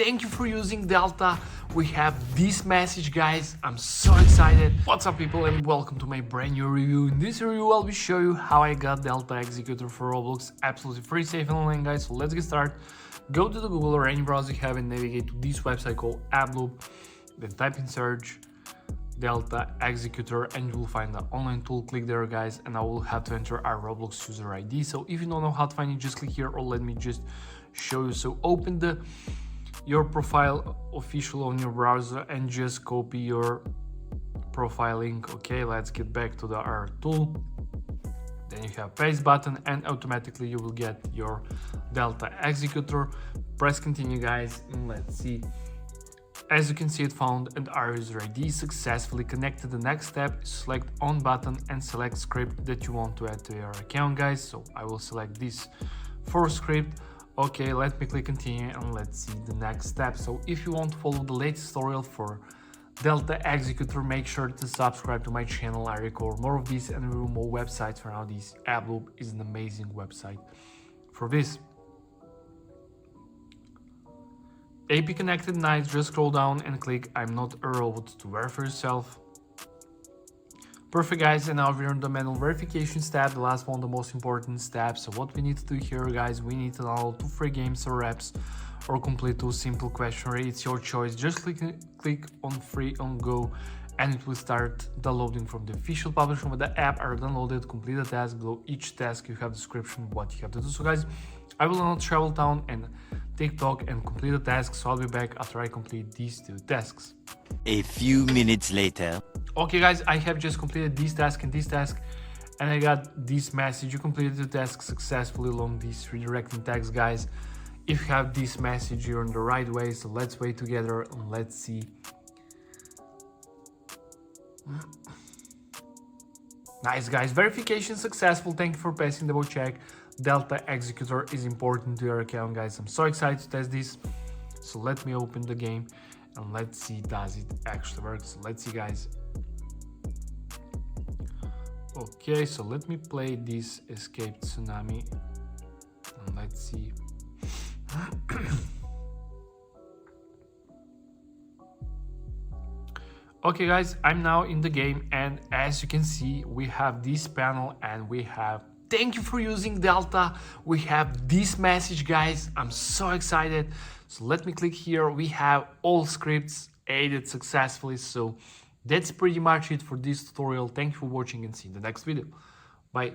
thank you for using Delta. We have this message, guys. I'm so excited. What's up, people, and welcome to my brand new review. In this review, I'll be showing you how I got Delta Executor for Roblox absolutely free, safe, and online, guys. So let's get started. Go to the Google or any browser you have and navigate to this website called AppLoop. Then type in search Delta Executor and you will find the online tool. Click there, guys, and I will have to enter our Roblox user ID. So if you don't know how to find it, just click here, or let me just show you. So open your profile official on your browser and just copy your profile link. Okay, let's get back to our tool. Then you have paste button and automatically you will get your Delta Executor. Press continue, guys, and let's see. As you can see, it found and our user ID successfully connected. The next step is select on button and select script that you want to add to your account, guys. So I will select this for script. Okay, let me click continue and let's see the next step. So if you want to follow the latest tutorial for Delta Executor, make sure to subscribe to my channel. I record more of these and review more websites for now. This AppLoop is an amazing website for this. AP connected, nice. Just scroll down and click I'm not a robot to verify yourself. Perfect, guys, and now we're on the manual verification step, the last one, the most important step. So what we need to do here, guys, we need to download 2 free games or apps or complete 2 simple questionnaire. It's your choice. Just click on free on go and it will start downloading from the official publisher. When the app are downloaded, complete the task. Below each task you have description what you have to do. So guys, I will now travel town and TikTok and complete the task, so I'll be back after I complete these 2 tasks. A few minutes later. Okay, guys, I have just completed this task and this task, and I got this message: you completed the task successfully along these redirecting tags, guys. If you have this message, you're on the right way. So let's wait together and let's see. Nice, guys, verification successful. Thank you for passing the double check. Delta Executor is important to your account, guys. I'm so excited to test this. So let me open the game and let's see, does it actually work? So let's see, guys. Okay, so let me play this Escape Tsunami and let's see. Okay, guys, I'm now in the game, and as you can see, we have this panel and we have thank you for using Delta. We have this message, guys. I'm so excited. So let me click here. We have all scripts added successfully. So that's pretty much it for this tutorial. Thank you for watching and see you in the next video. Bye.